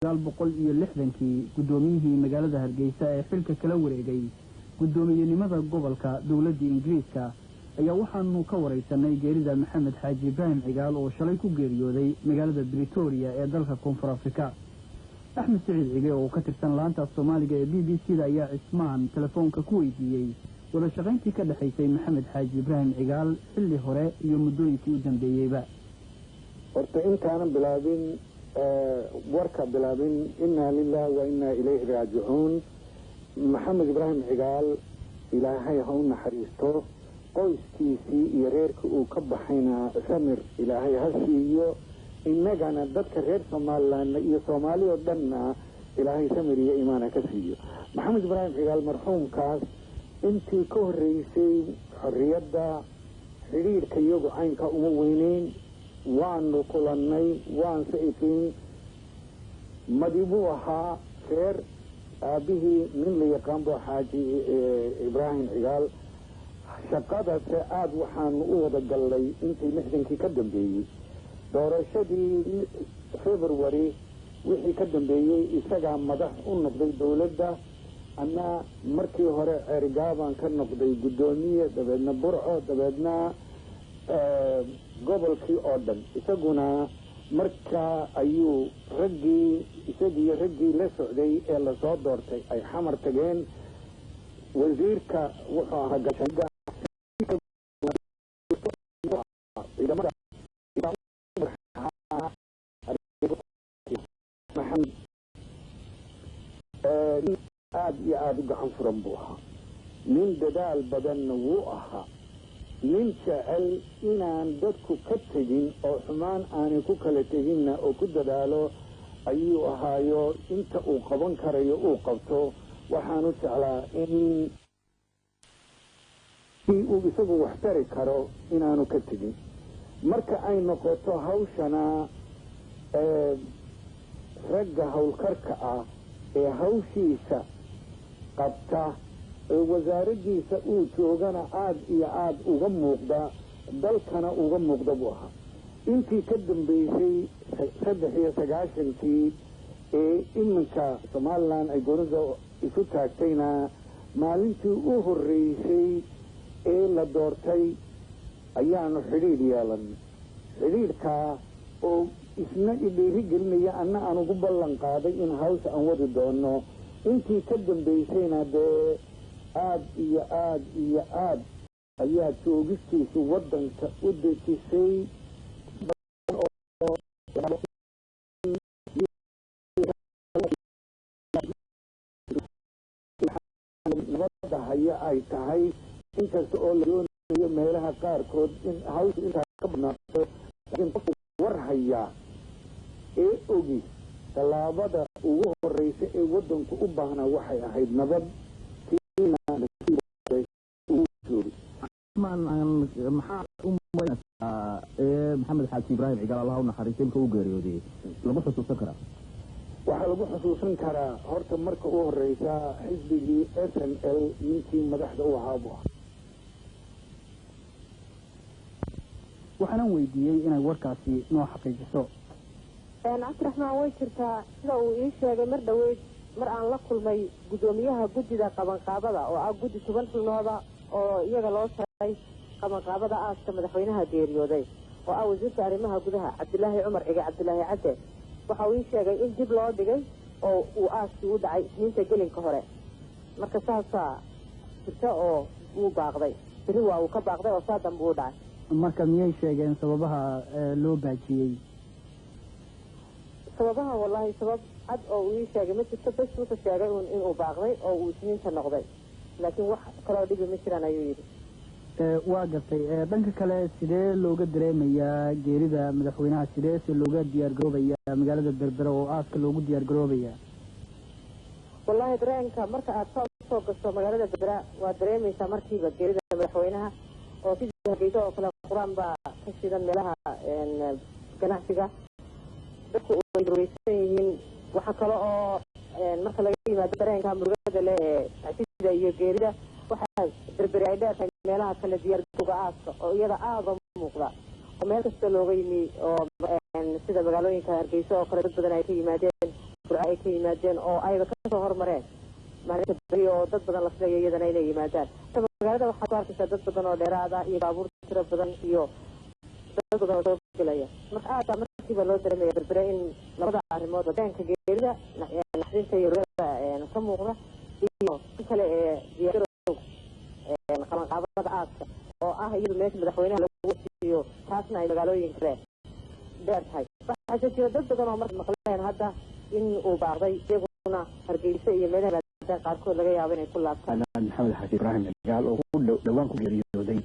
1960kii gudoomiyihii magaalada Hargeysa ee xilka kala wareegay gudoomiyenimada gobolka dawladda Ingiriiska ayaa waxaanu ka wareysanay geerida Maxamed Xaaji Ibraahim Cigaal oo shalay ku geeriyooday magaalada Pretoria ee dalka Koonfur Afrika. Axmed Saciid Cige oo ka tirsan laanta Soomaaliga ee BBC-da ayaa Ismaan telefoonka ku weydiiyay wada shaqayntii ka dhaxaysay Maxamed Xaaji Ibraahim Cigaal xilli hore iyo muddooyinkii u dambeeyayba. horta intaana bilaabin warka bilaabin inna lillahi wa inna ilayhi raaji'uun. Maxamed Ibraahim Cigaal ilaahay ha u naxariisto, qoyskiisii iyo reerkii uu ka baxayna samir ilaahay ha siiyo, innagana dadka reer Soomaaliland iyo Soomaali oo dhanna ilaahay samir iyo iimaan ha ka siiyo. Maxamed Ibraahim Cigaal marxuumkaas intii ka horeysay xorriyadda xiriirka iyagu caynka uma weyneyn, waanu kulannay, waan saifin madibuu ahaa reer aabihii nin la yaqaan buu Xaaji Ibraahim Cigaal. shaqadase aad waxaanu u wada gallay intii 60kii ka dambeeyey doorashadii February wixii ka dambeeyey isagaa madax u noqday dawladda, anna markii hore Ceerigaabaan ka noqday gudoomiye, dabeedna Burco, dabeedna gobolkii oo dhan. isaguna markaa ayuu isagii raggii la socday ee la soo doortay ay xamar tageen. wasiirka wuxuu ahaa gashanka aad iyo aad u gacan furan buu ahaa, nin dadaal badanna wuu ahaa, nin jecel inaan dadku ka tegin oo xumaan aanay ku kala teginna oo ku dadaalo ayuu ahaayo. inta uu qaban karayo uu qabto. waxaanu jeclaa in uu isagu wax tari karo inaanu ka tegin. marka ay noqoto hawshana ragga howlkarka ah ee hawshiisa qabta ee wasaaraddiisa uu joogana aad iyo aad uga muuqda, dalkana uga muuqda buu ahaa. intii ka dambeysay 93kii ee iminka Somaliland ay goorida isu taagtayna maalintii u horeysay ee la doortay ayaanu xidhiidh yeelan. xidhiidhkaa oo isna dhiiri gelinaya anna aan ugu ballan qaaday in hawsha aan wadi doono. intii ka dambeysayna dee aad iyo aad iyo aad ayaa joogistiisu waddanka u dejisay. nabadda haya ay tahay, inkasta oo la doonayo meelaha qaarkood in hawsha intaa ka badnaato, laakiin qofku war hayaa ee ogi tallaabada ugu horeysa ee waddanku u baahnaa waxay ahayd nabad. maxaa u muujinaysaa Maxamed Xaaji Ibraahim Cigaal Allah u naxariisto inta uu geeriyooday lagu xusuusan karaa? waxaa lagu xusuusan karaa horta marka u horeysa xisbigii SNL ninkii madaxda u ahaa buu ahaa. waxaan weydiiyay inay warkaasi noo xaqiijiso. cabdiraxmaan way jirtaa sida uu ii sheegay mar dhaweyd mar aan la kulmay gudoomiyaha guddida qabanqaabada oo ah guddi 10 xubnooda oo iyaga loo saaray qabanqaabada aaska madaxweynaha geeriyooday oo ah wasiirka arrimaha gudaha Cabdilaahi Cumar Cige Cabdilaahi Cadde. waxa uu sheegay in dib loo dhigay oo uu aaskii u dhacay inta gelinka hore. marka saasaa jirta oo uu baaqday, biri waa uu ka baaqday oo saa dambe u dhacay. marka miyay sheegeen sababaha loo baajiyey? sababaha wallahi sabab cad oo uu sheegay ma jirto, bas wuxuu sheegay inuu baaqday oo uu isniinta noqday, laakiin wax kaloo dhibi ma jiraan ayuu yidhi. waa gartay. dhanka kale sidee looga dareemayaa geerida madaxweynaha? sidee se looga diyaargaroobayaa magaalada Berbera oo aaska loogu diyaargaroobayaa? wallahi dareenka marka aad soo gasho magaalada Berbera waa dareemaysaa markiiba geerida madaxweynaha oo sidii Hargeysa oo kale quraan baa ka shidan meelaha ganacsiga. dadku way dareensan yihiin. waxa kale oo marka laga yimaado dareenka murugada leh ee sida iyo geerida waxaa Berbera ay dheer meelaha kala diyaargarowga aaska oo iyada aad u muuqda oo meel kasta looga yimi oo sida magaalooyinka Hargeysa oo kale dad badan ay ka yimaadeen ay ka yimaadeen oo ayba ka soo hormareen maalinta bari oo dad badan la filayo iyadana inay yimaadaan magaalada waxaa ku arkaysaa dad badan oo dheeraada iyo baabuur tiro badan iyo dad badan oo soo gelaya marka aad markiiba loo dareemaya berbere in labada arrimood wadeenka geerida naxdinta iyo rada ka muuqda iyo kale ee diyaargarowga qabanqaabada aadka oo ah iyadu meesha madaxweynaha lagu siiyo taasna ay magaalooyin kale dheer tahay waxaa jira dad badan oo marka maqleen hadda in uu baaqday iyaguna hargeysa iyo meelaha qaarkood laga yaabo inay ku laabtaan maxamed xaaji ibraahim cigaal oo ku dhawaan ku geeriyooday